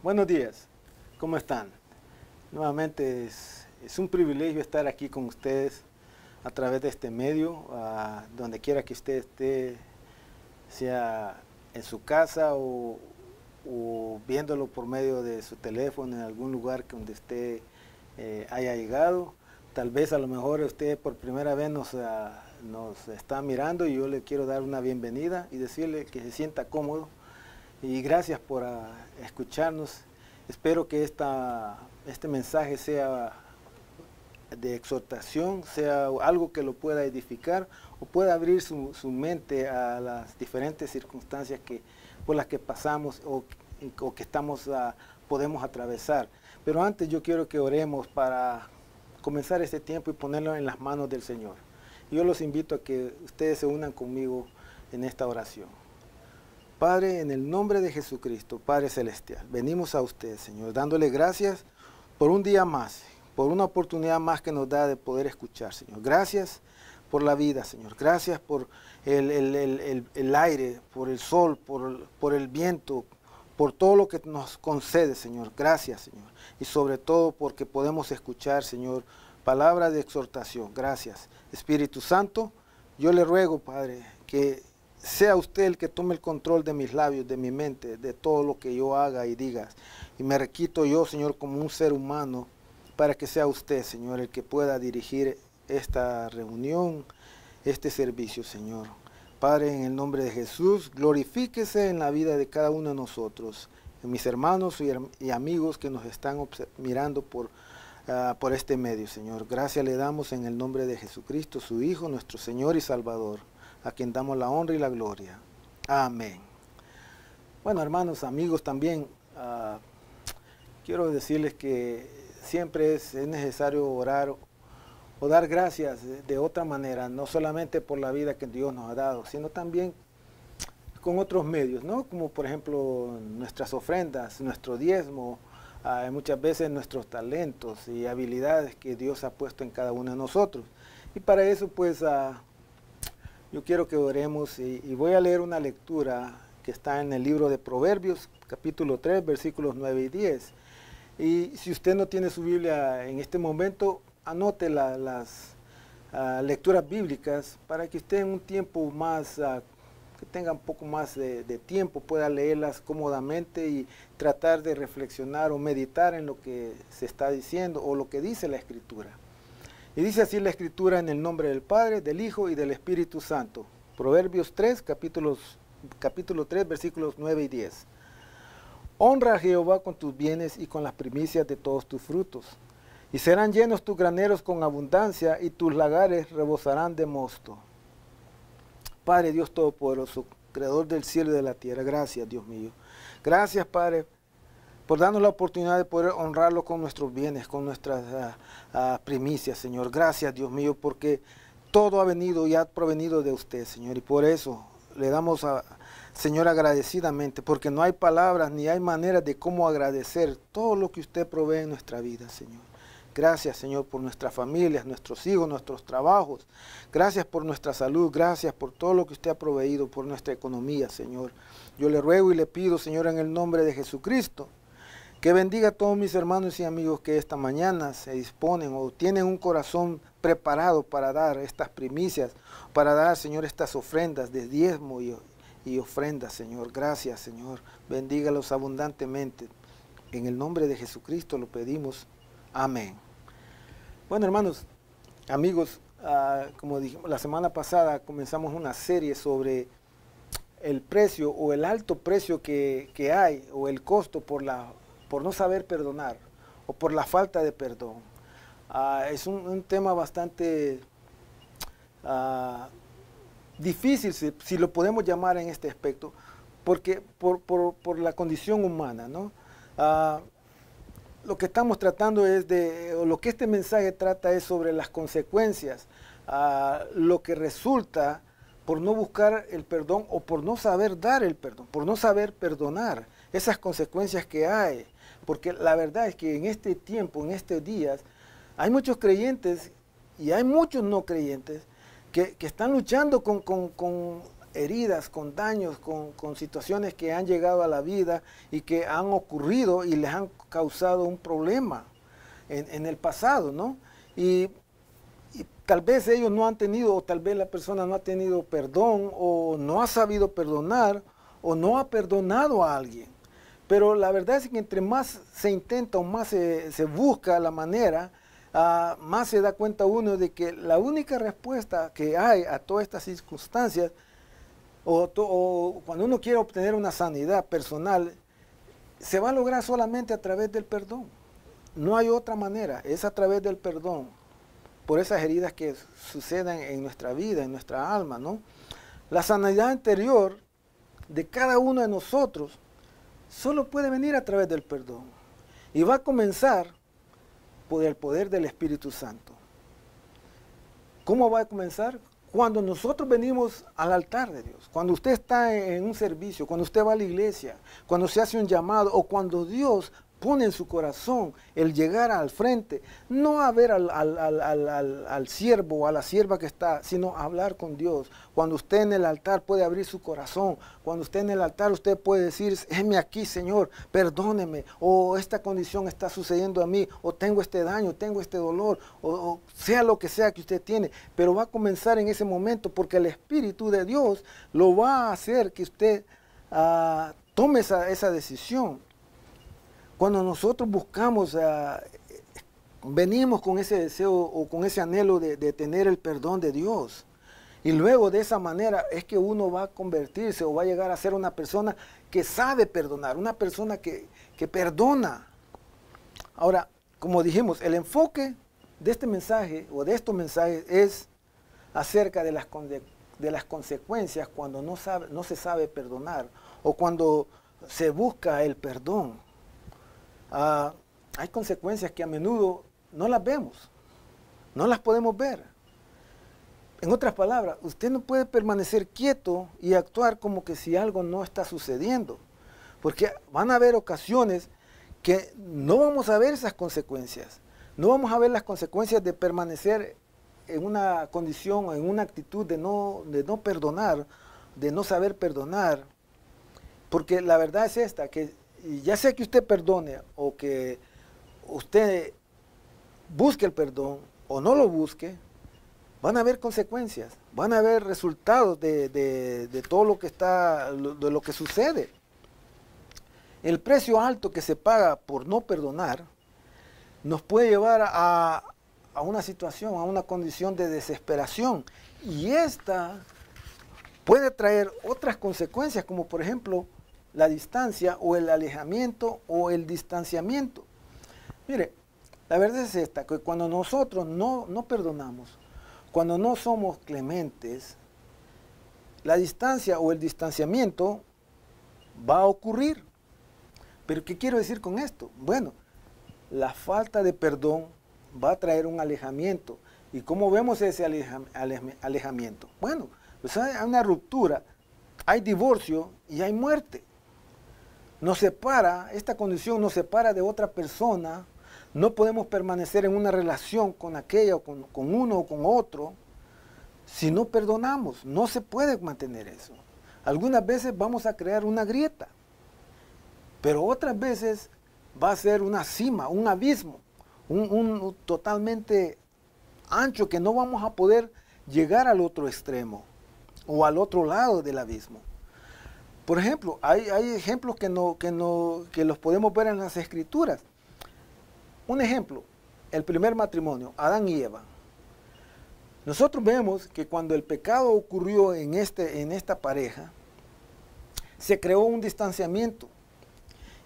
Buenos días, ¿cómo están? Nuevamente es un privilegio estar aquí con ustedes a través de este medio, donde quiera que usted esté, sea en su casa o viéndolo por medio de su teléfono en algún lugar donde usted haya llegado. Tal vez a lo mejor usted por primera vez nos está mirando y yo le quiero dar una bienvenida y decirle que se sienta cómodo. Y gracias por escucharnos. Espero que este mensaje sea de exhortación, sea algo que lo pueda edificar o pueda abrir su mente a las diferentes circunstancias por las que pasamos o que podemos atravesar. Pero antes yo quiero que oremos para comenzar este tiempo y ponerlo en las manos del Señor. Yo los invito a que ustedes se unan conmigo en esta oración. Padre, en el nombre de Jesucristo, Padre Celestial, venimos a usted, Señor, dándole gracias por un día más, por una oportunidad más que nos da de poder escuchar, Señor. Gracias por la vida, Señor. Gracias por el aire, por el sol, por el viento, por todo lo que nos concede, Señor. Gracias, Señor. Y sobre todo porque podemos escuchar, Señor, palabras de exhortación. Gracias. Espíritu Santo, yo le ruego, Padre, que sea usted el que tome el control de mis labios, de mi mente, de todo lo que yo haga y diga. Y me requito yo, Señor, como un ser humano, para que sea usted, Señor, el que pueda dirigir esta reunión, este servicio, Señor. Padre, en el nombre de Jesús, glorifíquese en la vida de cada uno de nosotros, en mis hermanos y amigos que nos están mirando por este medio, Señor. Gracias le damos en el nombre de Jesucristo, su Hijo, nuestro Señor y Salvador, a quien damos la honra y la gloria. Amén. Bueno, hermanos, amigos, también quiero decirles que siempre es necesario orar o dar gracias de otra manera, no solamente por la vida que Dios nos ha dado, sino también con otros medios, ¿no? Como por ejemplo nuestras ofrendas, nuestro diezmo, muchas veces nuestros talentos y habilidades que Dios ha puesto en cada uno de nosotros. Y para eso pues yo quiero que oremos y voy a leer una lectura que está en el libro de Proverbios, capítulo 3, versículos 9 y 10. Y si usted no tiene su Biblia en este momento, anote las lecturas bíblicas para que usted en un tiempo más, que tenga un poco más de tiempo, pueda leerlas cómodamente y tratar de reflexionar o meditar en lo que se está diciendo o lo que dice la Escritura. Y dice así la Escritura en el nombre del Padre, del Hijo y del Espíritu Santo. Proverbios 3, capítulo 3, versículos 9 y 10. Honra a Jehová con tus bienes y con las primicias de todos tus frutos. Y serán llenos tus graneros con abundancia y tus lagares rebosarán de mosto. Padre Dios Todopoderoso, Creador del cielo y de la tierra, gracias Dios mío. Gracias Padre por darnos la oportunidad de poder honrarlo con nuestros bienes, con nuestras primicias, Señor. Gracias, Dios mío, porque todo ha venido y ha provenido de usted, Señor. Y por eso le damos, Señor, agradecidamente, porque no hay palabras ni hay maneras de cómo agradecer todo lo que usted provee en nuestra vida, Señor. Gracias, Señor, por nuestras familias, nuestros hijos, nuestros trabajos. Gracias por nuestra salud. Gracias por todo lo que usted ha proveído, por nuestra economía, Señor. Yo le ruego y le pido, Señor, en el nombre de Jesucristo, que bendiga a todos mis hermanos y amigos que esta mañana se disponen o tienen un corazón preparado para dar estas primicias, para dar, Señor, estas ofrendas de diezmo y ofrendas, Señor. Gracias, Señor. Bendígalos abundantemente. En el nombre de Jesucristo lo pedimos. Amén. Bueno, hermanos, amigos, como dijimos la semana pasada, comenzamos una serie sobre el precio o el alto precio que hay o el costo por no saber perdonar o por la falta de perdón. Es un tema bastante difícil, si lo podemos llamar en este aspecto, porque por la condición humana, ¿no? Lo que estamos tratando o lo que este mensaje trata es sobre las consecuencias, lo que resulta por no buscar el perdón o por no saber dar el perdón, por no saber perdonar, esas consecuencias que hay. Porque la verdad es que en este tiempo, en estos días, hay muchos creyentes y hay muchos no creyentes que están luchando con heridas, con daños, con situaciones que han llegado a la vida y que han ocurrido y les han causado un problema en el pasado, ¿no? Y tal vez ellos no han tenido, o tal vez la persona no ha tenido perdón, o no ha sabido perdonar, o no ha perdonado a alguien. Pero la verdad es que entre más se intenta o más se busca la manera, más se da cuenta uno de que la única respuesta que hay a todas estas circunstancias, o cuando uno quiere obtener una sanidad personal, se va a lograr solamente a través del perdón. No hay otra manera, es a través del perdón, por esas heridas que suceden en nuestra vida, en nuestra alma, ¿no? La sanidad interior de cada uno de nosotros solo puede venir a través del perdón. Y va a comenzar por el poder del Espíritu Santo. ¿Cómo va a comenzar? Cuando nosotros venimos al altar de Dios, cuando usted está en un servicio, cuando usted va a la iglesia, cuando se hace un llamado o cuando Dios pone en su corazón el llegar al frente, no a ver al siervo o a la sierva que está, sino a hablar con Dios. Cuando usted en el altar puede abrir su corazón, cuando usted en el altar usted puede decir, heme aquí, Señor, perdóneme, o esta condición está sucediendo a mí, o tengo este daño, tengo este dolor, o sea lo que sea que usted tiene, pero va a comenzar en ese momento porque el Espíritu de Dios lo va a hacer que usted tome esa decisión. Cuando nosotros buscamos, venimos con ese deseo o con ese anhelo de tener el perdón de Dios. Y luego de esa manera es que uno va a convertirse o va a llegar a ser una persona que sabe perdonar, una persona que perdona. Ahora, como dijimos, el enfoque de este mensaje o de estos mensajes es acerca de las consecuencias cuando no se sabe perdonar o cuando se busca el perdón. Hay consecuencias que a menudo no las vemos, no las podemos ver. En otras palabras, usted no puede permanecer quieto y actuar como que si algo no está sucediendo, porque van a haber ocasiones que no vamos a ver esas consecuencias, no vamos a ver las consecuencias de permanecer en una condición, en una actitud de no perdonar, de no saber perdonar, porque la verdad es esta, que ya sea que usted perdone o que usted busque el perdón o no lo busque, van a haber consecuencias, van a haber resultados de todo lo que de lo que sucede. El precio alto que se paga por no perdonar nos puede llevar a una situación, a una condición de desesperación. Y esta puede traer otras consecuencias, como por ejemplo la distancia o el alejamiento o el distanciamiento. Mire, la verdad es esta, que cuando nosotros no perdonamos, cuando no somos clementes, la distancia o el distanciamiento va a ocurrir. ¿Pero qué quiero decir con esto? Bueno, la falta de perdón va a traer un alejamiento. ¿Y cómo vemos ese alejamiento? Bueno, pues hay una ruptura, hay divorcio y hay muerte. Nos separa, esta condición nos separa de otra persona. No podemos permanecer en una relación con aquella o con uno o con otro si no perdonamos. No se puede mantener eso. Algunas veces vamos a crear una grieta, pero otras veces va a ser una cima, un abismo, un totalmente ancho que no vamos a poder llegar al otro extremo o al otro lado del abismo. Por ejemplo, hay ejemplos que los podemos ver en las Escrituras. Un ejemplo, el primer matrimonio, Adán y Eva. Nosotros vemos que cuando el pecado ocurrió en esta pareja, se creó un distanciamiento.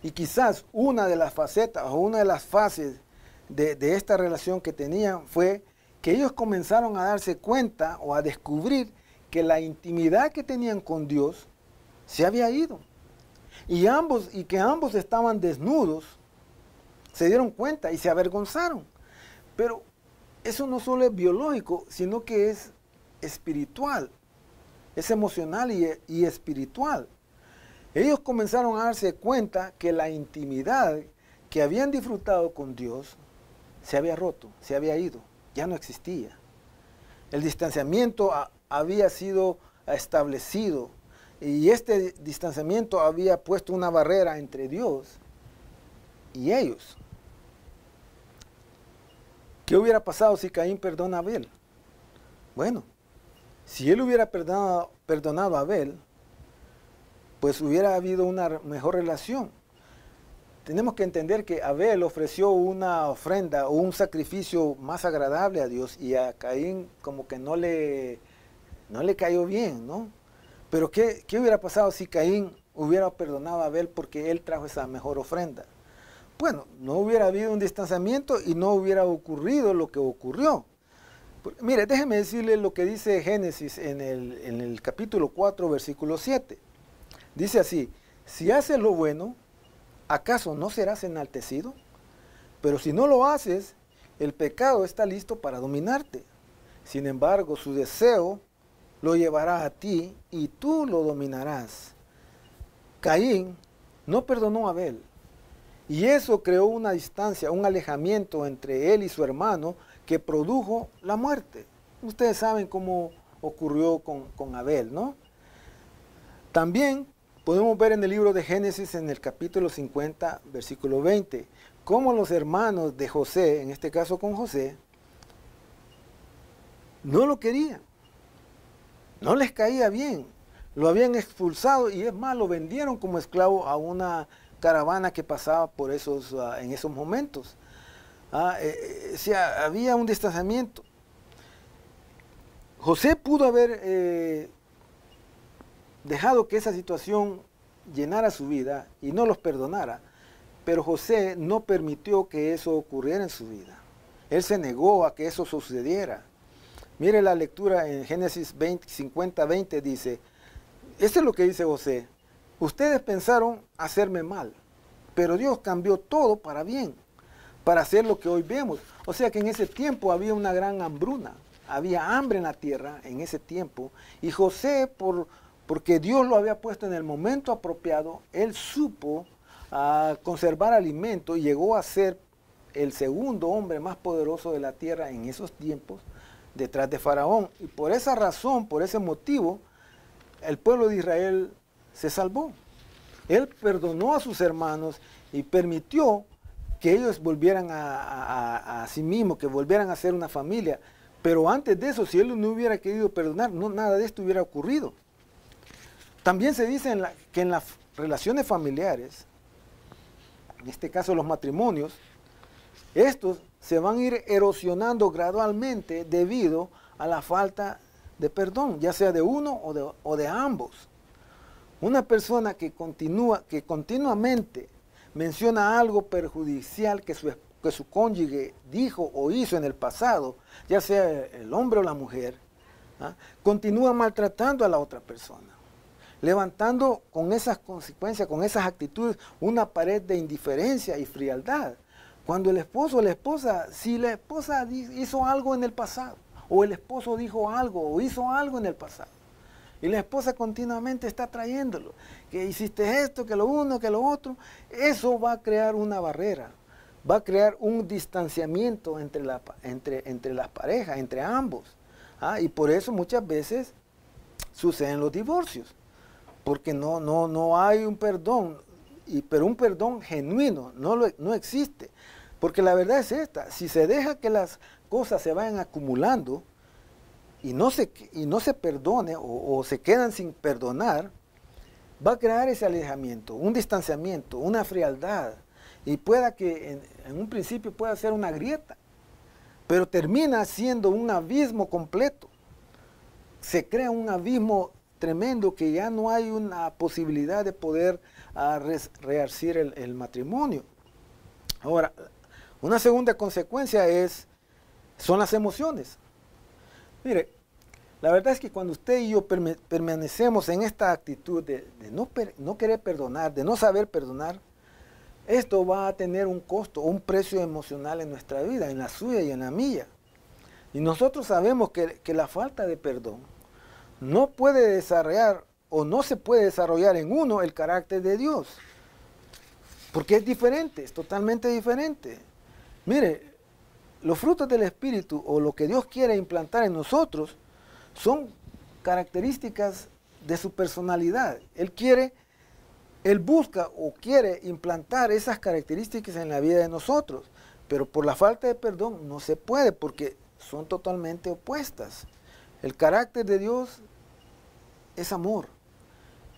Y quizás una de las facetas o una de las fases de esta relación que tenían fue que ellos comenzaron a darse cuenta o a descubrir que la intimidad que tenían con Dios se había ido. Y que ambos estaban desnudos, se dieron cuenta y se avergonzaron. Pero eso no solo es biológico, sino que es espiritual, es emocional y espiritual. Ellos comenzaron a darse cuenta que la intimidad que habían disfrutado con Dios se había roto, se había ido, ya no existía. El distanciamiento había sido establecido y este distanciamiento había puesto una barrera entre Dios y ellos. ¿Qué hubiera pasado si Caín perdona a Abel? Bueno, si él hubiera perdonado a Abel, pues hubiera habido una mejor relación. Tenemos que entender que Abel ofreció una ofrenda o un sacrificio más agradable a Dios y a Caín como que no le cayó bien, ¿no? Pero ¿qué hubiera pasado si Caín hubiera perdonado a Abel porque él trajo esa mejor ofrenda? Bueno, no hubiera habido un distanciamiento y no hubiera ocurrido lo que ocurrió. Mire, déjeme decirle lo que dice Génesis en el capítulo 4, versículo 7. Dice así: si haces lo bueno, ¿acaso no serás enaltecido? Pero si no lo haces, el pecado está listo para dominarte. Sin embargo, su deseo lo llevará a ti y tú lo dominarás. Caín no perdonó a Abel. Y eso creó una distancia, un alejamiento entre él y su hermano que produjo la muerte. Ustedes saben cómo ocurrió con Abel, ¿no? También podemos ver en el libro de Génesis, en el capítulo 50, versículo 20, cómo los hermanos de José, en este caso con José, no lo querían. No les caía bien. Lo habían expulsado y es más, lo vendieron como esclavo a una caravana que pasaba por en esos momentos. Había un distanciamiento. José pudo haber dejado que esa situación llenara su vida y no los perdonara, pero José no permitió que eso ocurriera en su vida. Él se negó a que eso sucediera. Mire la lectura en Génesis 50, 20, dice, eso es lo que dice José: ustedes pensaron hacerme mal, pero Dios cambió todo para bien, para hacer lo que hoy vemos. O sea que en ese tiempo había una gran hambruna, había hambre en la tierra en ese tiempo, y José, porque Dios lo había puesto en el momento apropiado, él supo conservar alimento y llegó a ser el segundo hombre más poderoso de la tierra en esos tiempos, detrás de Faraón. Y por esa razón, por ese motivo, el pueblo de Israel se salvó. Él perdonó a sus hermanos y permitió que ellos volvieran a sí mismos, que volvieran a ser una familia. Pero antes de eso, si él no hubiera querido perdonar, nada de esto hubiera ocurrido. También se dice que en las relaciones familiares, en este caso los matrimonios, estos se van a ir erosionando gradualmente debido a la falta de perdón, ya sea de uno o de ambos. Una persona que continuamente menciona algo perjudicial que su cónyuge dijo o hizo en el pasado, ya sea el hombre o la mujer, continúa maltratando a la otra persona, levantando con esas consecuencias, con esas actitudes, una pared de indiferencia y frialdad. Cuando el esposo o la esposa, si la esposa hizo algo en el pasado, o el esposo dijo algo o hizo algo en el pasado, y la esposa continuamente está trayéndolo, que hiciste esto, que lo uno, que lo otro, eso va a crear una barrera, va a crear un distanciamiento entre las parejas, entre ambos. Y por eso muchas veces suceden los divorcios, porque no hay un perdón, pero un perdón genuino no existe. Porque la verdad es esta: si se deja que las cosas se vayan acumulando y no se perdone o se quedan sin perdonar, va a crear ese alejamiento, un distanciamiento, una frialdad, y pueda que en un principio pueda ser una grieta, pero termina siendo un abismo completo. Se crea un abismo tremendo que ya no hay una posibilidad de poder rearcir el matrimonio. Ahora, una segunda consecuencia son las emociones. Mire, la verdad es que cuando usted y yo permanecemos en esta actitud de no querer perdonar, de no saber perdonar, esto va a tener un costo, un precio emocional en nuestra vida, en la suya y en la mía. Y nosotros sabemos que la falta de perdón no puede desarrollar o no se puede desarrollar en uno el carácter de Dios. Porque es diferente, es totalmente diferente. Mire, los frutos del Espíritu o lo que Dios quiere implantar en nosotros son características de su personalidad. Él busca o quiere implantar esas características en la vida de nosotros, pero por la falta de perdón no se puede porque son totalmente opuestas. El carácter de Dios es amor,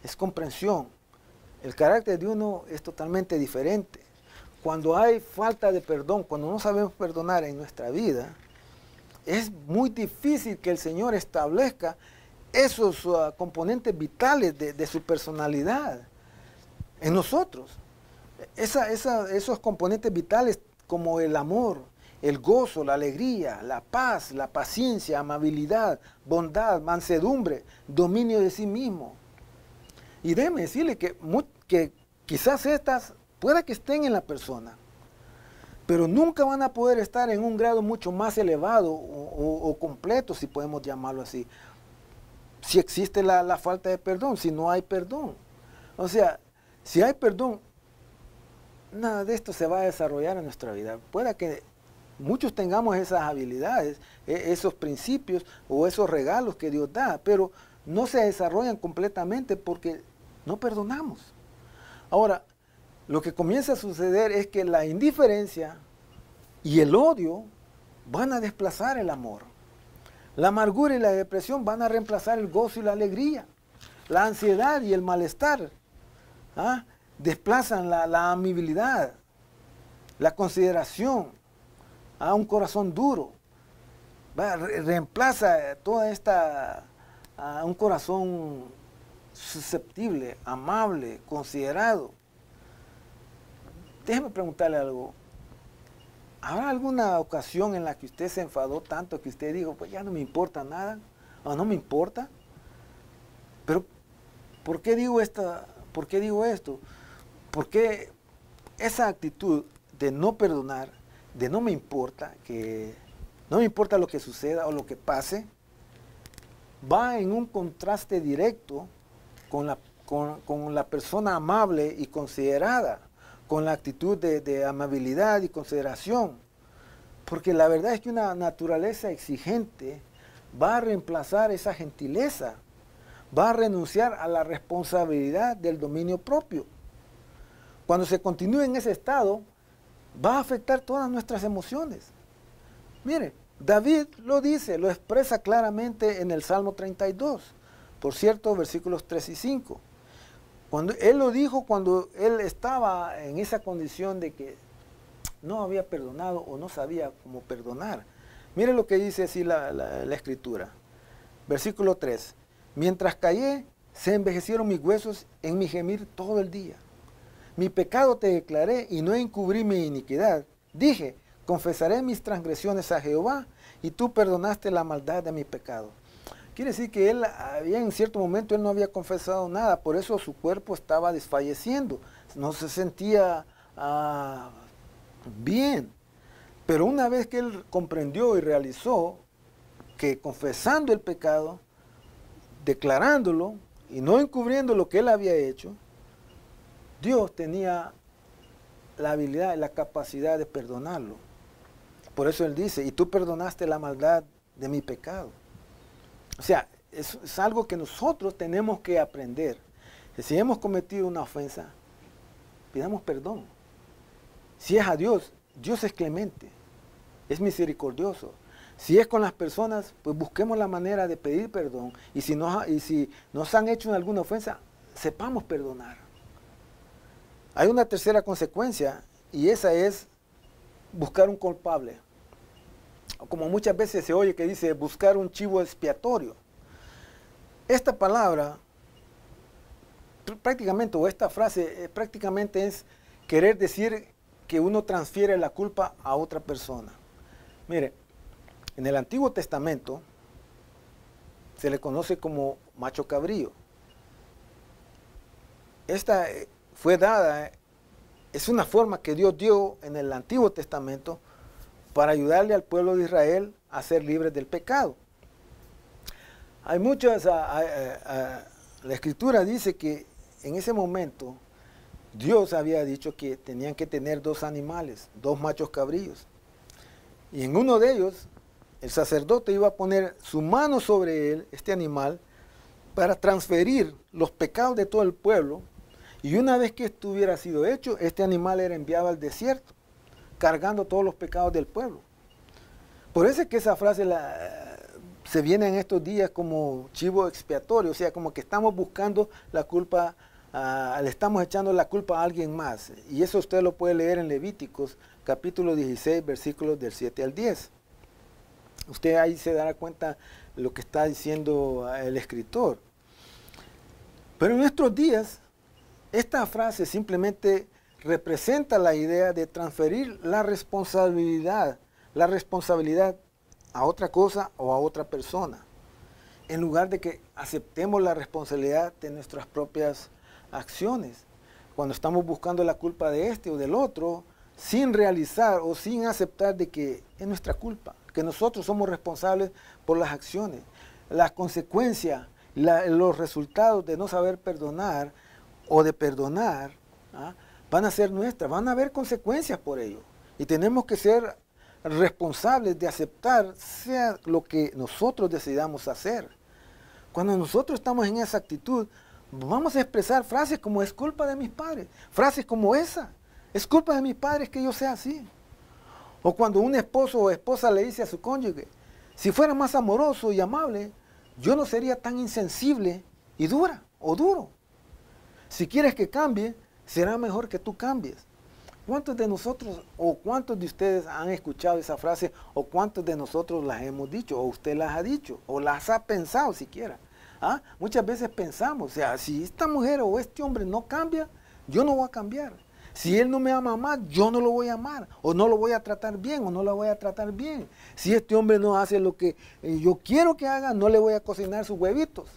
es comprensión. El carácter de uno es totalmente diferente. Cuando hay falta de perdón, cuando no sabemos perdonar en nuestra vida, es muy difícil que el Señor establezca esos componentes vitales de su personalidad en nosotros. Esos componentes vitales como el amor, el gozo, la alegría, la paz, la paciencia, amabilidad, bondad, mansedumbre, dominio de sí mismo. Y déjeme decirle que quizás estas pueda que estén en la persona, pero nunca van a poder estar en un grado mucho más elevado o completo, si podemos llamarlo así, si existe la falta de perdón, si no hay perdón. O sea, si hay perdón, nada de esto se va a desarrollar en nuestra vida. Pueda que muchos tengamos esas habilidades, esos principios o esos regalos que Dios da, pero no se desarrollan completamente porque no perdonamos. Ahora, lo que comienza a suceder es que la indiferencia y el odio van a desplazar el amor. La amargura y la depresión van a reemplazar el gozo y la alegría. La ansiedad y el malestar desplazan la amabilidad, la consideración, un corazón duro. Reemplaza toda esta, un corazón susceptible, amable, considerado. Déjeme preguntarle algo. ¿Habrá alguna ocasión en la que usted se enfadó tanto que usted dijo, pues ya no me importa nada, o no me importa? Pero, ¿por qué digo esto? Porque esa actitud de no perdonar, de no me importa, que no me importa lo que suceda o lo que pase, va en un contraste directo con la persona amable y considerada, con la actitud de amabilidad y consideración. Porque la verdad es que una naturaleza exigente va a reemplazar esa gentileza, va a renunciar a la responsabilidad del dominio propio. Cuando se continúe en ese estado, va a afectar todas nuestras emociones. Mire, David lo dice, lo expresa claramente en el Salmo 32, por cierto, versículos 3 y 5. Él lo dijo cuando él estaba en esa condición de que no había perdonado o no sabía cómo perdonar. Mire lo que dice así la Escritura. Versículo 3. Mientras callé, se envejecieron mis huesos en mi gemir todo el día. Mi pecado te declaré y no encubrí mi iniquidad. Dije, confesaré mis transgresiones a Jehová y tú perdonaste la maldad de mi pecado. Quiere decir que en cierto momento él no había confesado nada, por eso su cuerpo estaba desfalleciendo, no se sentía bien. Pero una vez que él comprendió y realizó que confesando el pecado, declarándolo y no encubriendo lo que él había hecho, Dios tenía la habilidad y la capacidad de perdonarlo. Por eso él dice, y tú perdonaste la maldad de mi pecado. O sea, es algo que nosotros tenemos que aprender. Que si hemos cometido una ofensa, pidamos perdón. Si es a Dios, Dios es clemente, es misericordioso. Si es con las personas, pues busquemos la manera de pedir perdón. Y si nos han hecho alguna ofensa, sepamos perdonar. Hay una tercera consecuencia, y esa es buscar un culpable. Como muchas veces se oye que dice buscar un chivo expiatorio. Esta palabra prácticamente, o esta frase prácticamente es querer decir que uno transfiere la culpa a otra persona. Mire, en el Antiguo Testamento se le conoce como macho cabrío. Esta fue dada, es una forma que Dios dio en el Antiguo Testamento para ayudarle al pueblo de Israel a ser libres del pecado. Hay muchas, la Escritura dice que en ese momento Dios había dicho que tenían que tener 2 animales, 2 machos cabríos. Y en uno de ellos, el sacerdote iba a poner su mano sobre él, este animal, para transferir los pecados de todo el pueblo, y una vez que esto hubiera sido hecho, este animal era enviado al desierto, cargando todos los pecados del pueblo. Por eso es que esa frase se viene en estos días como chivo expiatorio, o sea, como que estamos buscando la culpa, le estamos echando la culpa a alguien más. Y eso usted lo puede leer en Levíticos, capítulo 16, versículos del 7 al 10. Usted ahí se dará cuenta lo que está diciendo el escritor. Pero en nuestros días, esta frase simplemente representa la idea de transferir la responsabilidad a otra cosa o a otra persona, en lugar de que aceptemos la responsabilidad de nuestras propias acciones. Cuando estamos buscando la culpa de este o del otro, sin realizar o sin aceptar de que es nuestra culpa, que nosotros somos responsables por las acciones, las consecuencias, los resultados de no saber perdonar o de perdonar, van a ser nuestras, van a haber consecuencias por ello. Y tenemos que ser responsables de aceptar sea lo que nosotros decidamos hacer. Cuando nosotros estamos en esa actitud, vamos a expresar frases como es culpa de mis padres, frases como esa, es culpa de mis padres que yo sea así. O cuando un esposo o esposa le dice a su cónyuge, si fuera más amoroso y amable, yo no sería tan insensible y dura o duro. Si quieres que cambie, será mejor que tú cambies. ¿Cuántos de nosotros o cuántos de ustedes han escuchado esa frase o cuántos de nosotros las hemos dicho o usted las ha dicho o las ha pensado siquiera? Muchas veces pensamos, o sea, si esta mujer o este hombre no cambia, yo no voy a cambiar. Si él no me ama más, yo no lo voy a amar o no lo voy a tratar bien o no lo voy a tratar bien. Si este hombre no hace lo que yo quiero que haga, no le voy a cocinar sus huevitos.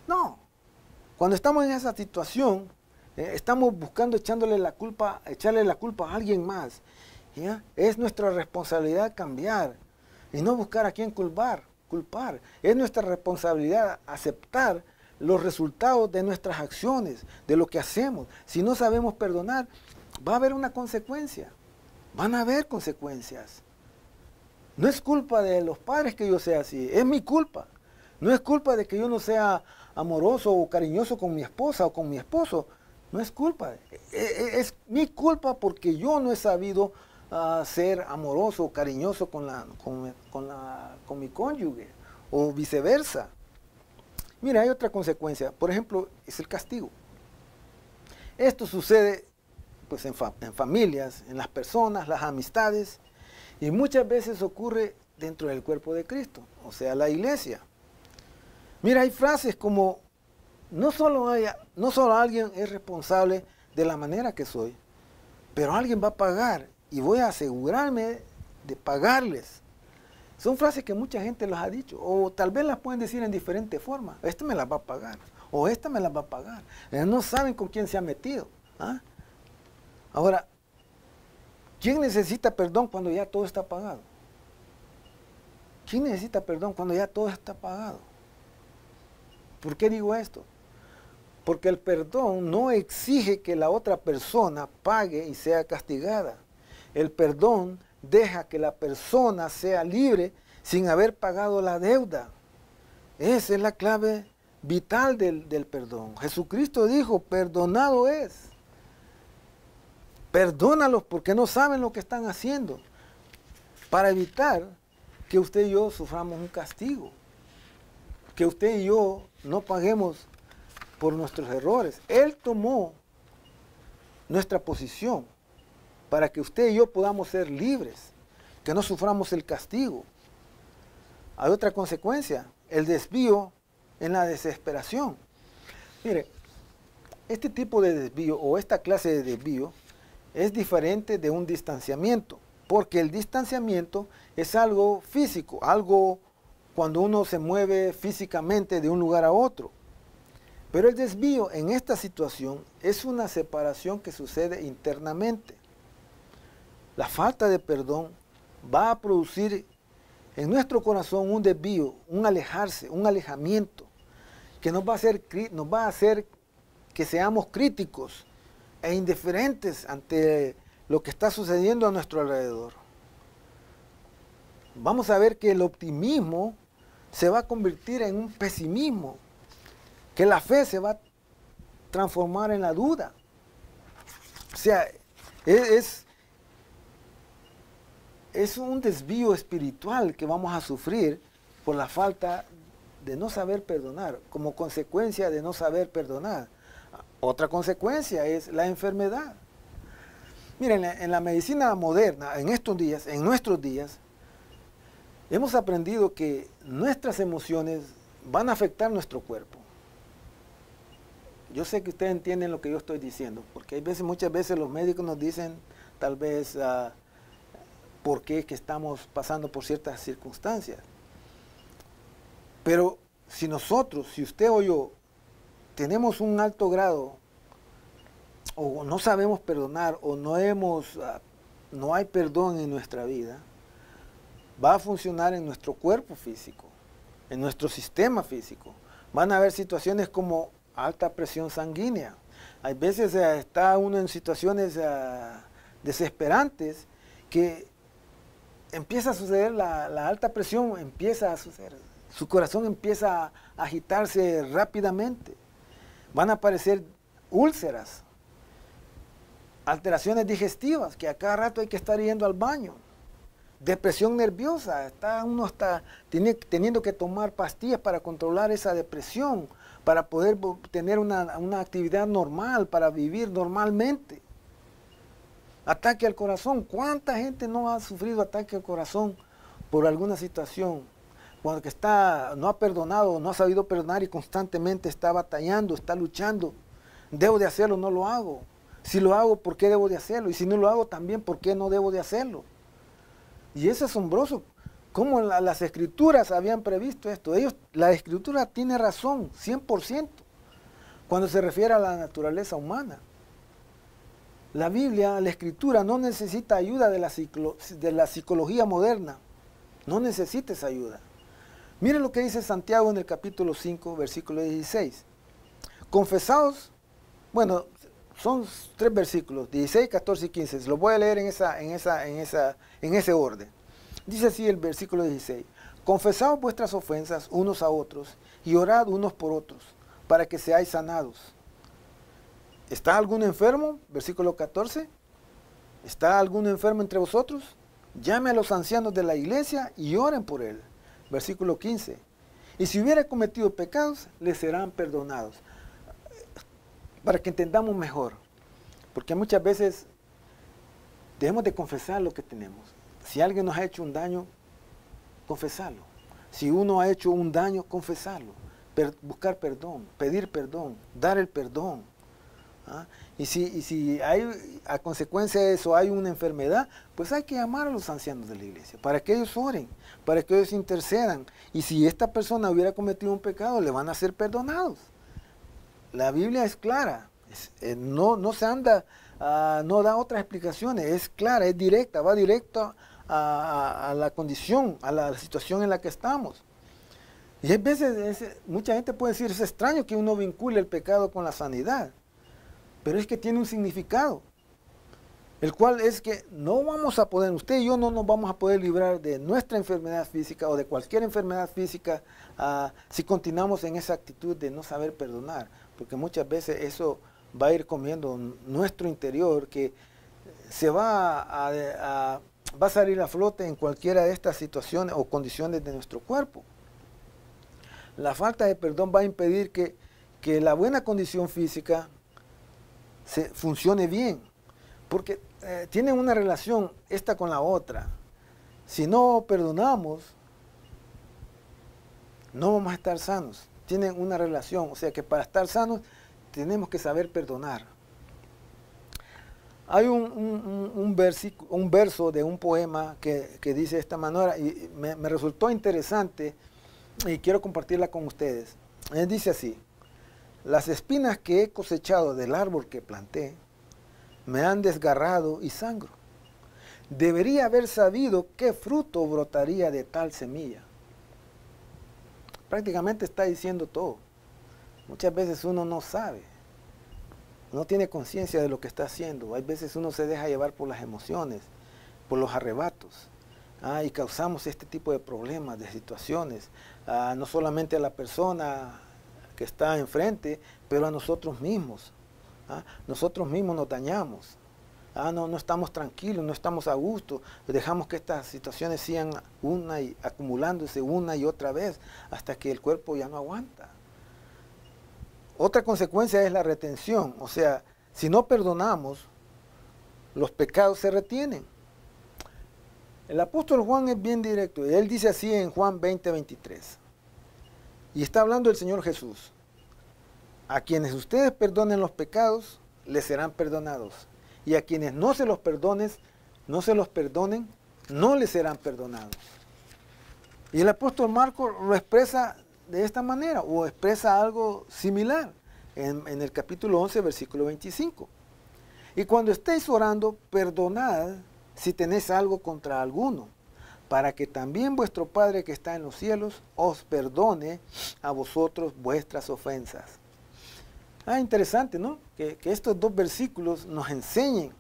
No, cuando estamos en esa situación, estamos buscando echarle la culpa a alguien más. ¿Ya? Es nuestra responsabilidad cambiar y no buscar a quién culpar. Es nuestra responsabilidad aceptar los resultados de nuestras acciones, de lo que hacemos. Si no sabemos perdonar, va a haber una consecuencia. Van a haber consecuencias. No es culpa de los padres que yo sea así, es mi culpa. No es culpa de que yo no sea amoroso o cariñoso con mi esposa o con mi esposo. No es culpa, es mi culpa porque yo no he sabido ser amoroso o cariñoso con mi cónyuge o viceversa. Mira, hay otra consecuencia, por ejemplo, es el castigo. Esto sucede pues, en familias, en las personas, las amistades, y muchas veces ocurre dentro del cuerpo de Cristo, o sea, la iglesia. Mira, hay frases como, no solo alguien es responsable de la manera que soy, pero alguien va a pagar y voy a asegurarme de pagarles. Son frases que mucha gente las ha dicho, o tal vez las pueden decir en diferentes formas. Este me las va a pagar, o esta me las va a pagar. No saben con quién se ha metido. Ahora, ¿quién necesita perdón cuando ya todo está pagado? ¿Quién necesita perdón cuando ya todo está pagado? ¿Por qué digo esto? Porque el perdón no exige que la otra persona pague y sea castigada. El perdón deja que la persona sea libre sin haber pagado la deuda. Esa es la clave vital del perdón. Jesucristo dijo, perdonado es. Perdónalos porque no saben lo que están haciendo. Para evitar que usted y yo suframos un castigo. Que usted y yo no paguemos por nuestros errores. Él tomó nuestra posición para que usted y yo podamos ser libres, que no suframos el castigo. Hay otra consecuencia, el desvío en la desesperación. Mire, este tipo de desvío o esta clase de desvío es diferente de un distanciamiento, porque el distanciamiento es algo físico, algo cuando uno se mueve físicamente de un lugar a otro. Pero el desvío en esta situación es una separación que sucede internamente. La falta de perdón va a producir en nuestro corazón un desvío, un alejarse, un alejamiento, que nos va a hacer que seamos críticos e indiferentes ante lo que está sucediendo a nuestro alrededor. Vamos a ver que el optimismo se va a convertir en un pesimismo que la fe se va a transformar en la duda. O sea, es un desvío espiritual que vamos a sufrir por la falta de no saber perdonar, como consecuencia de no saber perdonar. Otra consecuencia es la enfermedad. Miren, en la medicina moderna, en nuestros días, hemos aprendido que nuestras emociones van a afectar nuestro cuerpo. Yo sé que ustedes entienden lo que yo estoy diciendo, porque muchas veces los médicos nos dicen tal vez por qué es que estamos pasando por ciertas circunstancias. Pero si usted o yo, tenemos un alto grado, o no sabemos perdonar, o no hay perdón en nuestra vida, va a funcionar en nuestro cuerpo físico, en nuestro sistema físico. Van a haber situaciones como alta presión sanguínea. Hay veces está uno en situaciones desesperantes que empieza a suceder, la alta presión empieza a suceder, su corazón empieza a agitarse rápidamente. Van a aparecer úlceras, alteraciones digestivas, que a cada rato hay que estar yendo al baño. Depresión nerviosa, uno está teniendo que tomar pastillas para controlar esa depresión, para poder tener una actividad normal, para vivir normalmente. Ataque al corazón. ¿Cuánta gente no ha sufrido ataque al corazón por alguna situación? Cuando no ha perdonado, no ha sabido perdonar y constantemente está batallando, está luchando. ¿Debo de hacerlo? No lo hago. Si lo hago, ¿por qué debo de hacerlo? Y si no lo hago también, ¿por qué no debo de hacerlo? Y es asombroso cómo las escrituras habían previsto esto. La escritura tiene razón, 100%, cuando se refiere a la naturaleza humana. La Biblia, la escritura, no necesita ayuda de la psicología moderna. No necesita esa ayuda. Miren lo que dice Santiago en el capítulo 5, versículo 16. Confesaos, bueno, son 3 versículos, 16, 14 y 15. Los voy a leer en ese orden. Dice así el versículo 16. Confesaos vuestras ofensas unos a otros y orad unos por otros, para que seáis sanados. ¿Está algún enfermo? Versículo 14. ¿Está algún enfermo entre vosotros? Llame a los ancianos de la iglesia y oren por él. Versículo 15. Y si hubiera cometido pecados, les serán perdonados. Para que entendamos mejor. Porque muchas veces debemos de confesar lo que tenemos. Si alguien nos ha hecho un daño, confesarlo. Si uno ha hecho un daño, confesarlo. Buscar perdón, pedir perdón, dar el perdón. ¿Ah? Y si hay, a consecuencia de eso hay una enfermedad, pues hay que llamar a los ancianos de la iglesia, para que ellos oren, para que ellos intercedan. Y si esta persona hubiera cometido un pecado, le van a ser perdonados. La Biblia es clara, no se anda, no da otras explicaciones, es clara, es directa, va directo a la condición, a la situación en la que estamos. Y a veces, mucha gente puede decir, es extraño que uno vincule el pecado con la sanidad. Pero es que tiene un significado, el cual es que no vamos a poder, usted y yo no nos vamos a poder librar de nuestra enfermedad física o de cualquier enfermedad física si continuamos en esa actitud de no saber perdonar, porque muchas veces eso va a ir comiendo nuestro interior, que se va a salir a flote en cualquiera de estas situaciones o condiciones de nuestro cuerpo. La falta de perdón va a impedir que la buena condición física funcione bien, porque tienen una relación esta con la otra. Si no perdonamos, no vamos a estar sanos. Tienen una relación, o sea que para estar sanos tenemos que saber perdonar. Hay un verso de un poema que dice de esta manera y me resultó interesante y quiero compartirla con ustedes. Dice así: las espinas que he cosechado del árbol que planté me han desgarrado y sangro. Debería haber sabido qué fruto brotaría de tal semilla. Prácticamente está diciendo todo. Muchas veces uno no sabe, no tiene conciencia de lo que está haciendo. Hay veces uno se deja llevar por las emociones, por los arrebatos. Y causamos este tipo de problemas, de situaciones, no solamente a la persona que está enfrente, pero a nosotros mismos. Nosotros mismos nos dañamos. No estamos tranquilos, no estamos a gusto, dejamos que estas situaciones sigan acumulándose una y otra vez hasta que el cuerpo ya no aguanta. Otra consecuencia es la retención, o sea, si no perdonamos, los pecados se retienen. El apóstol Juan es bien directo, y él dice así en Juan 20:23, y está hablando el Señor Jesús: a quienes ustedes perdonen los pecados, les serán perdonados. Y a quienes no se los perdonen, no les serán perdonados. Y el apóstol Marcos lo expresa de esta manera, o expresa algo similar, en el capítulo 11, versículo 25. Y cuando estéis orando, perdonad si tenéis algo contra alguno, para que también vuestro Padre que está en los cielos os perdone a vosotros vuestras ofensas. Interesante, ¿no? Que estos dos versículos nos enseñen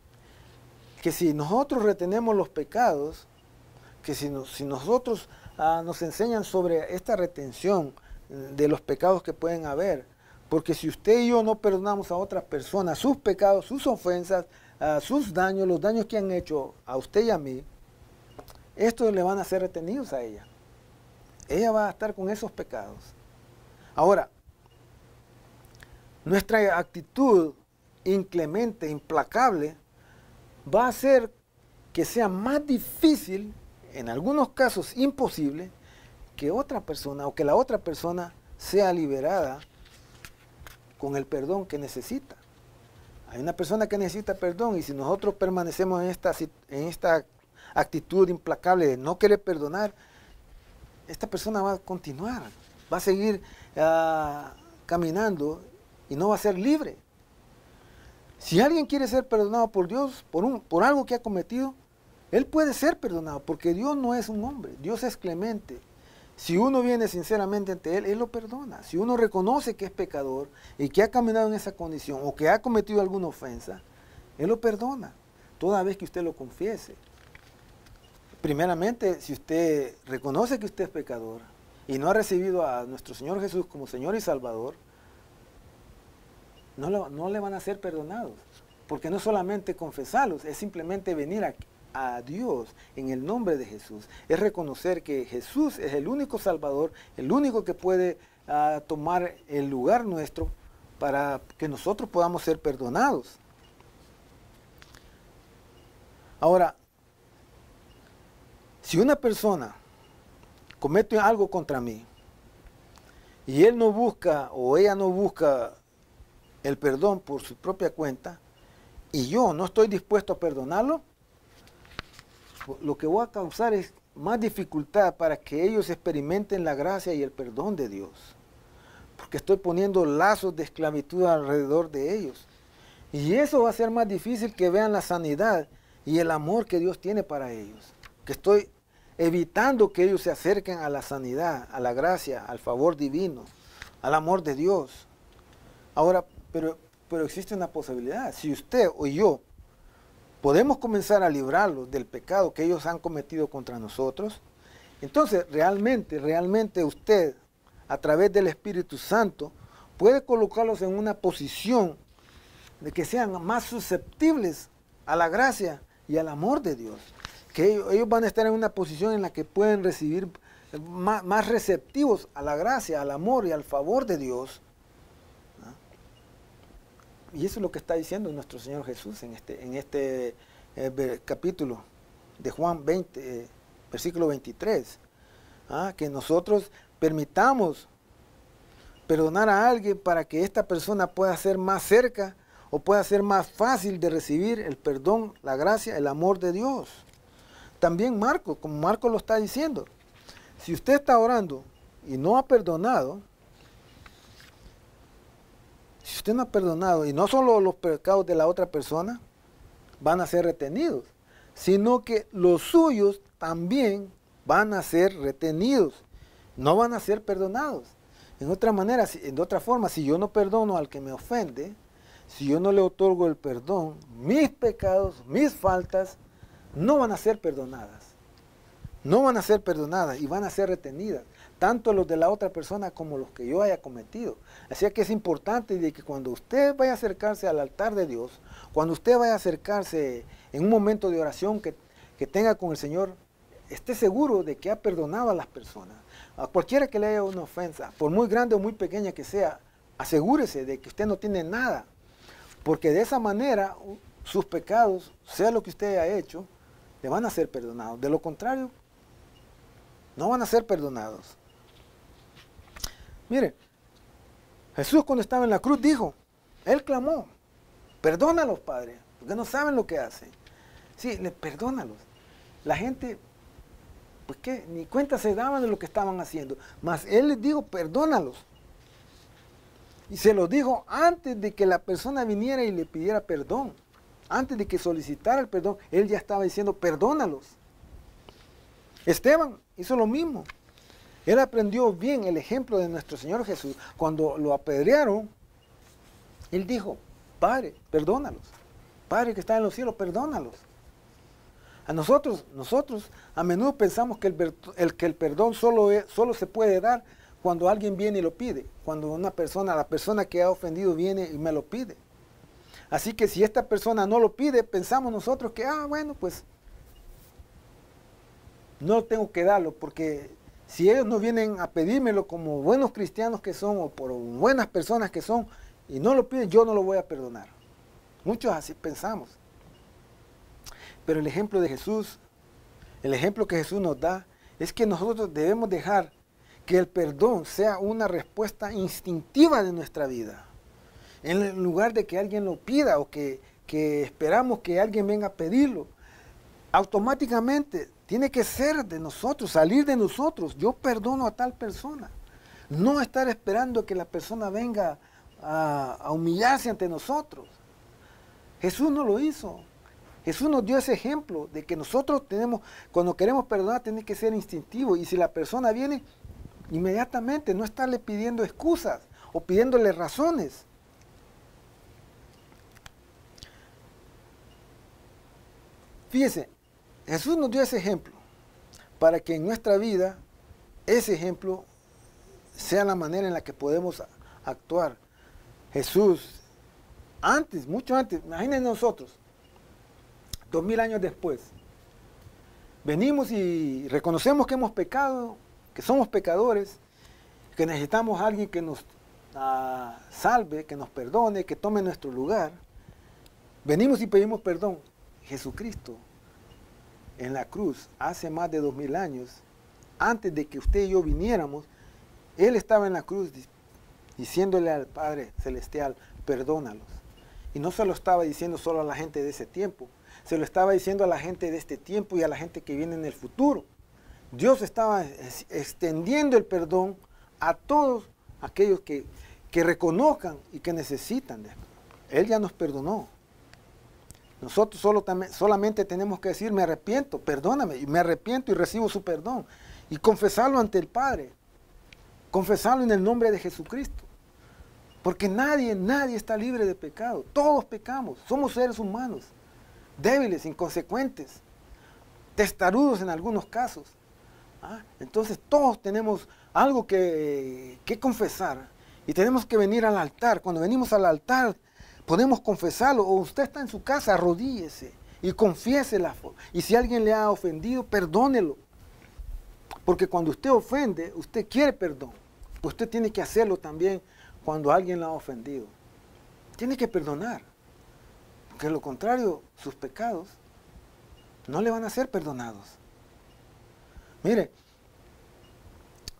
que si nosotros retenemos los pecados, que si nosotros nos enseñan sobre esta retención de los pecados que pueden haber, porque si usted y yo no perdonamos a otras personas sus pecados, sus ofensas, sus daños, los daños que han hecho a usted y a mí, estos le van a ser retenidos a ella. Ella va a estar con esos pecados. Ahora, nuestra actitud inclemente, implacable, va a hacer que sea más difícil, en algunos casos imposible, que otra persona o que la otra persona sea liberada con el perdón que necesita. Hay una persona que necesita perdón, y si nosotros permanecemos en esta actitud implacable de no querer perdonar, esta persona va a continuar, va a seguir caminando y no va a ser libre. Si alguien quiere ser perdonado por Dios por algo que ha cometido, él puede ser perdonado, porque Dios no es un hombre, Dios es clemente. Si uno viene sinceramente ante Él lo perdona. Si uno reconoce que es pecador y que ha caminado en esa condición o que ha cometido alguna ofensa, Él lo perdona, toda vez que usted lo confiese. Primeramente, si usted reconoce que usted es pecador y no ha recibido a nuestro Señor Jesús como Señor y Salvador, no le van a ser perdonados, porque no solamente confesarlos, es simplemente venir a Dios en el nombre de Jesús, es reconocer que Jesús es el único Salvador, el único que puede tomar el lugar nuestro para que nosotros podamos ser perdonados. Ahora, si una persona comete algo contra mí y él no busca o ella no busca el perdón por su propia cuenta y yo no estoy dispuesto a perdonarlo, lo que voy a causar es más dificultad para que ellos experimenten la gracia y el perdón de Dios, porque estoy poniendo lazos de esclavitud alrededor de ellos, y eso va a ser más difícil que vean la sanidad y el amor que Dios tiene para ellos, que estoy evitando que ellos se acerquen a la sanidad, a la gracia, al favor divino, al amor de Dios. Ahora, pero existe una posibilidad. Si usted o yo podemos comenzar a librarlos del pecado que ellos han cometido contra nosotros, entonces realmente usted, a través del Espíritu Santo, puede colocarlos en una posición de que sean más susceptibles a la gracia y al amor de Dios. Que ellos van a estar en una posición en la que pueden recibir más receptivos a la gracia, al amor y al favor de Dios. Y eso es lo que está diciendo nuestro Señor Jesús en este capítulo de Juan 20, versículo 23. Que nosotros permitamos perdonar a alguien para que esta persona pueda ser más cerca o pueda ser más fácil de recibir el perdón, la gracia, el amor de Dios. También Marcos, como Marcos lo está diciendo, si usted está orando y no ha perdonado, si usted no ha perdonado, y no solo los pecados de la otra persona van a ser retenidos, sino que los suyos también van a ser retenidos, no van a ser perdonados. En otra forma, si yo no perdono al que me ofende, si yo no le otorgo el perdón, mis pecados, mis faltas, no van a ser perdonadas. no van a ser perdonadas y van a ser retenidas, tanto los de la otra persona como los que yo haya cometido. Así que es importante de que cuando usted vaya a acercarse al altar de Dios, cuando usted vaya a acercarse en un momento de oración que tenga con el Señor, esté seguro de que ha perdonado a las personas. A cualquiera que le haya una ofensa, por muy grande o muy pequeña que sea, asegúrese de que usted no tiene nada, porque de esa manera sus pecados, sea lo que usted haya hecho, le van a ser perdonados. De lo contrario, no van a ser perdonados. Mire, Jesús cuando estaba en la cruz dijo, Él clamó, perdónalos, Padre, porque no saben lo que hacen. Sí, perdónalos. La gente, pues qué, ni cuenta se daban de lo que estaban haciendo. Mas Él les dijo, perdónalos. Y se lo dijo antes de que la persona viniera y le pidiera perdón. Antes de que solicitara el perdón, Él ya estaba diciendo, perdónalos. Esteban hizo lo mismo. Él aprendió bien el ejemplo de nuestro Señor Jesús. Cuando lo apedrearon, Él dijo, Padre, perdónalos. Padre que está en los cielos, perdónalos. A nosotros a menudo pensamos que el perdón solo se puede dar cuando alguien viene y lo pide. Cuando la persona que ha ofendido viene y me lo pide. Así que si esta persona no lo pide, pensamos nosotros que, bueno, pues no tengo que darlo, porque si ellos no vienen a pedírmelo como buenos cristianos que son o por buenas personas que son y no lo piden, yo no lo voy a perdonar. Muchos así pensamos. Pero el ejemplo de Jesús, el ejemplo que Jesús nos da, es que nosotros debemos dejar que el perdón sea una respuesta instintiva de nuestra vida. En lugar de que alguien lo pida o que esperamos que alguien venga a pedirlo, automáticamente tiene que ser de nosotros, salir de nosotros. Yo perdono a tal persona. No estar esperando que la persona venga a humillarse ante nosotros. Jesús no lo hizo. Jesús nos dio ese ejemplo de que nosotros cuando queremos perdonar, tiene que ser instintivo. Y si la persona viene, inmediatamente, no estarle pidiendo excusas o pidiéndole razones. Fíjese, Jesús nos dio ese ejemplo para que en nuestra vida ese ejemplo sea la manera en la que podemos actuar. Jesús, mucho antes, imaginen nosotros, 2000 años después, venimos y reconocemos que hemos pecado, que somos pecadores, que necesitamos a alguien que nos salve, que nos perdone, que tome nuestro lugar. Venimos y pedimos perdón. Jesucristo en la cruz hace más de 2000 años, antes de que usted y yo viniéramos, Él estaba en la cruz diciéndole al Padre Celestial, perdónalos. Y no se lo estaba diciendo solo a la gente de ese tiempo, se lo estaba diciendo a la gente de este tiempo y a la gente que viene en el futuro. Dios estaba extendiendo el perdón a todos aquellos que reconozcan y que necesitan de Él. Él ya nos perdonó. Nosotros solamente tenemos que decir, me arrepiento, perdóname, y me arrepiento y recibo su perdón. Y confesarlo ante el Padre. Confesarlo en el nombre de Jesucristo. Porque nadie está libre de pecado. Todos pecamos. Somos seres humanos. Débiles, inconsecuentes. Testarudos en algunos casos. Entonces todos tenemos algo que confesar. Y tenemos que venir al altar. Cuando venimos al altar, podemos confesarlo, o usted está en su casa, arrodíllese y confiésela. Y si alguien le ha ofendido, perdónelo. Porque cuando usted ofende, usted quiere perdón. Usted tiene que hacerlo también cuando alguien la ha ofendido. Tiene que perdonar. Porque de lo contrario, sus pecados no le van a ser perdonados. Mire,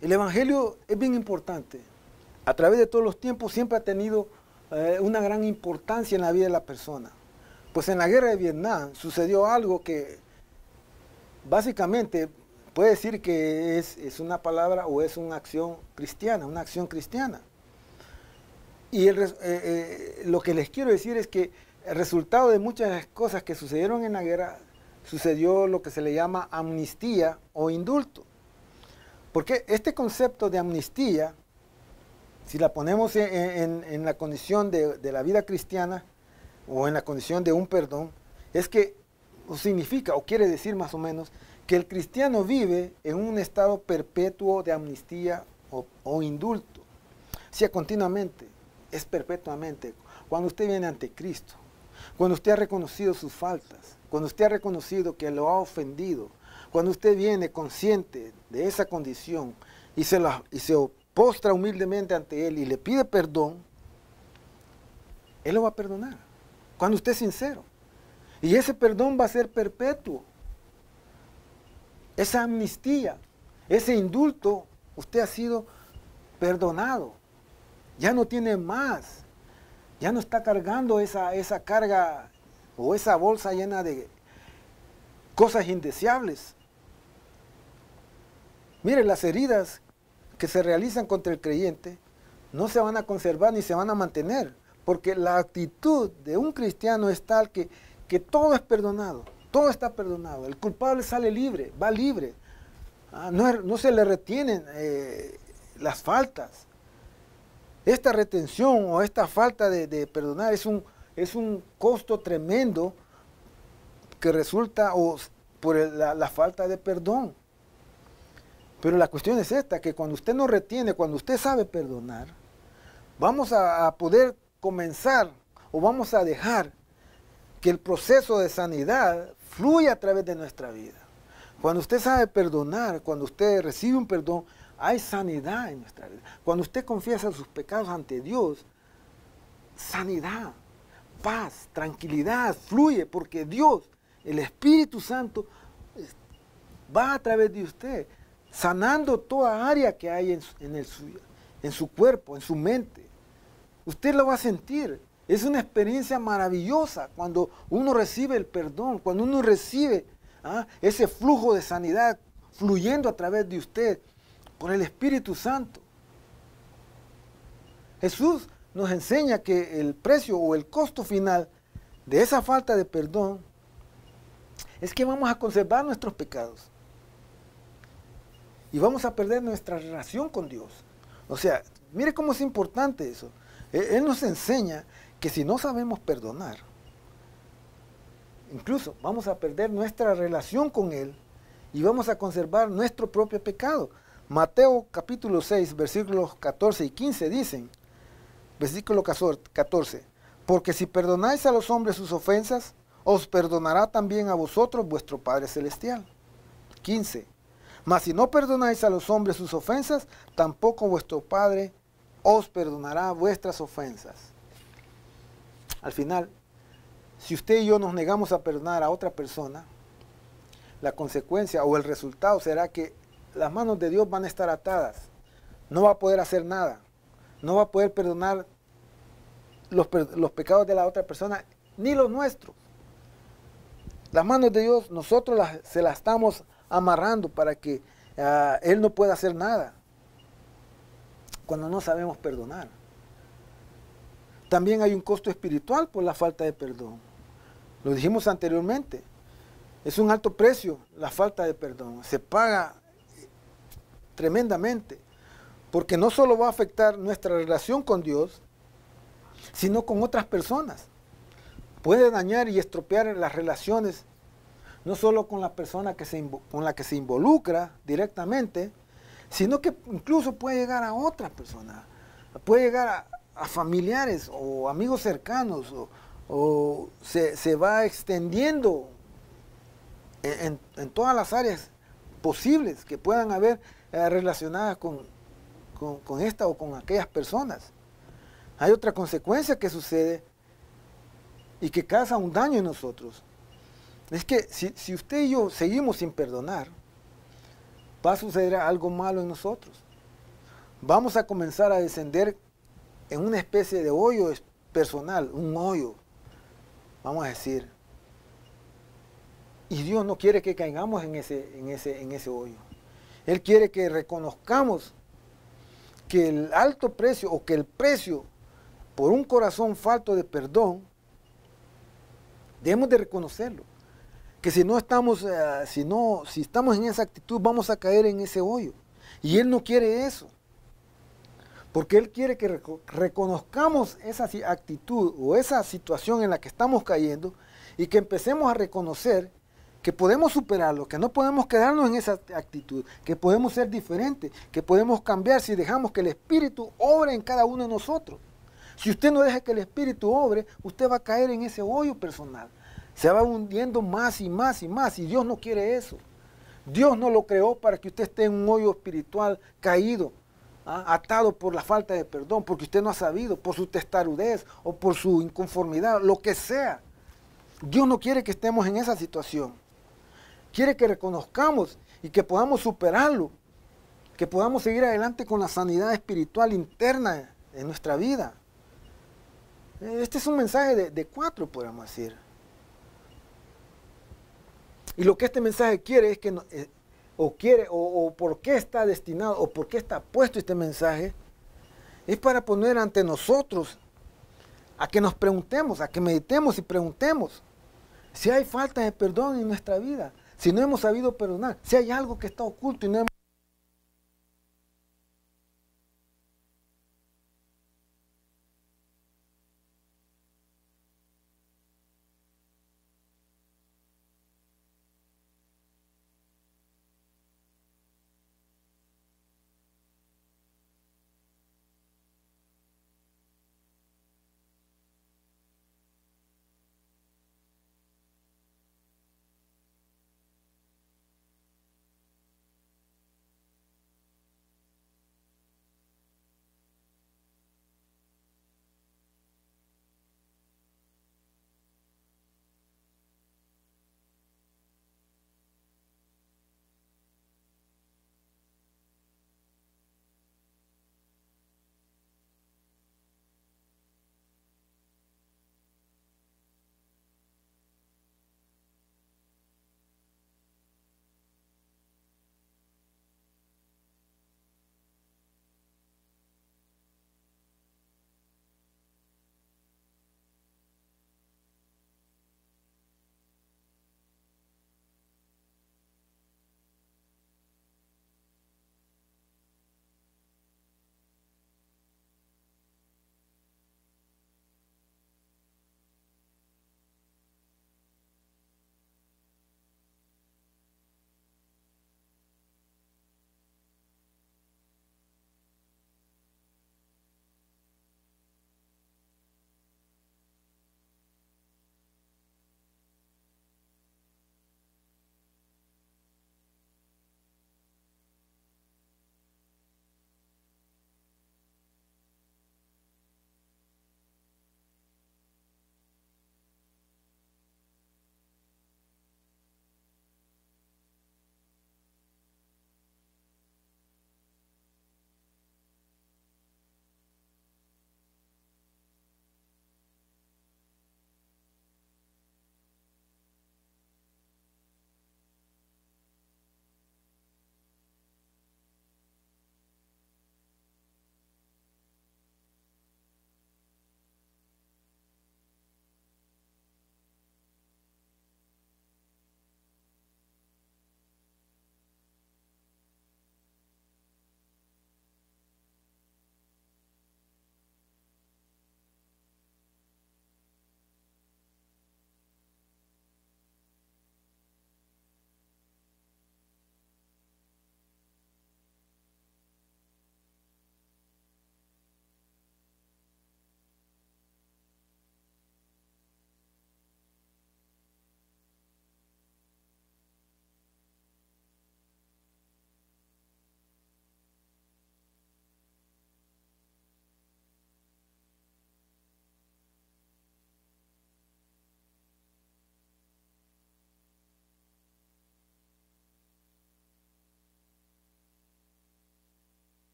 el Evangelio es bien importante. A través de todos los tiempos siempre ha tenido una gran importancia en la vida de la persona. Pues en la guerra de Vietnam sucedió algo que básicamente puede decir que es una palabra o es una acción cristiana, Y lo que les quiero decir es que el resultado de muchas cosas que sucedieron en la guerra, sucedió lo que se le llama amnistía o indulto. Porque este concepto de amnistía, si la ponemos en la condición de la vida cristiana o en la condición de un perdón, es que significa o quiere decir más o menos que el cristiano vive en un estado perpetuo de amnistía o indulto. O sea, continuamente, es perpetuamente. Cuando usted viene ante Cristo, cuando usted ha reconocido sus faltas, cuando usted ha reconocido que lo ha ofendido, cuando usted viene consciente de esa condición y se postra humildemente ante Él y le pide perdón, Él lo va a perdonar. Cuando usted es sincero. Y ese perdón va a ser perpetuo. Esa amnistía, ese indulto, usted ha sido perdonado. Ya no tiene más. Ya no está cargando esa carga o esa bolsa llena de cosas indeseables. Mire, las heridas que se realizan contra el creyente no se van a conservar ni se van a mantener, porque la actitud de un cristiano es tal que todo es perdonado, todo está perdonado. El culpable sale libre, va libre. No se le retienen las faltas. Esta retención o esta falta de perdonar es un costo tremendo que resulta por la falta de perdón. Pero la cuestión es esta, que cuando usted no retiene, cuando usted sabe perdonar, vamos a poder comenzar o vamos a dejar que el proceso de sanidad fluya a través de nuestra vida. Cuando usted sabe perdonar, cuando usted recibe un perdón, hay sanidad en nuestra vida. Cuando usted confiesa sus pecados ante Dios, sanidad, paz, tranquilidad fluye, porque Dios, el Espíritu Santo, va a través de usted, sanando toda área que hay en su cuerpo, en su mente. Usted lo va a sentir. Es una experiencia maravillosa cuando uno recibe el perdón, cuando uno recibe ese flujo de sanidad fluyendo a través de usted por el Espíritu Santo. Jesús nos enseña que el precio o el costo final de esa falta de perdón es que vamos a conservar nuestros pecados y vamos a perder nuestra relación con Dios. O sea, mire cómo es importante eso. Él nos enseña que si no sabemos perdonar, incluso vamos a perder nuestra relación con Él y vamos a conservar nuestro propio pecado. Mateo capítulo 6, versículos 14 y 15 dicen, versículo 14, porque si perdonáis a los hombres sus ofensas, os perdonará también a vosotros vuestro Padre Celestial. 15, mas si no perdonáis a los hombres sus ofensas, tampoco vuestro Padre os perdonará vuestras ofensas. Al final, si usted y yo nos negamos a perdonar a otra persona, la consecuencia o el resultado será que las manos de Dios van a estar atadas. No va a poder hacer nada. No va a poder perdonar los pecados de la otra persona, ni los nuestros. Las manos de Dios, nosotros se las estamos amarrando para que Él no pueda hacer nada cuando no sabemos perdonar. También hay un costo espiritual por la falta de perdón. Lo dijimos anteriormente. Es un alto precio la falta de perdón. Se paga tremendamente. Porque no solo va a afectar nuestra relación con Dios, sino con otras personas. Puede dañar y estropear las relaciones, no solo con la persona con la que se involucra directamente, sino que incluso puede llegar a otra persona. Puede llegar a familiares o amigos cercanos, o se va extendiendo en todas las áreas posibles que puedan haber relacionadas con esta o con aquellas personas. Hay otra consecuencia que sucede y que causa un daño en nosotros. Es que si usted y yo seguimos sin perdonar, va a suceder algo malo en nosotros. Vamos a comenzar a descender en una especie de hoyo personal, un hoyo, vamos a decir. Y Dios no quiere que caigamos en ese hoyo. Él quiere que reconozcamos que el alto precio o que el precio por un corazón falto de perdón, debemos de reconocerlo. Que si estamos en esa actitud, vamos a caer en ese hoyo. Y Él no quiere eso. Porque Él quiere que reconozcamos esa actitud o esa situación en la que estamos cayendo y que empecemos a reconocer que podemos superarlo, que no podemos quedarnos en esa actitud, que podemos ser diferentes, que podemos cambiar si dejamos que el Espíritu obre en cada uno de nosotros. Si usted no deja que el Espíritu obre, usted va a caer en ese hoyo personal. Se va hundiendo más y más y más, y Dios no quiere eso. Dios no lo creó para que usted esté en un hoyo espiritual caído, atado por la falta de perdón, porque usted no ha sabido, por su testarudez o por su inconformidad, lo que sea. Dios no quiere que estemos en esa situación. Quiere que reconozcamos y que podamos superarlo, que podamos seguir adelante con la sanidad espiritual interna en nuestra vida. Este es un mensaje de 4, podemos decir. Y lo que este mensaje quiere es que, o por qué está destinado, o por qué está puesto este mensaje, es para poner ante nosotros a que nos preguntemos, a que meditemos y preguntemos si hay falta de perdón en nuestra vida, si no hemos sabido perdonar, si hay algo que está oculto y no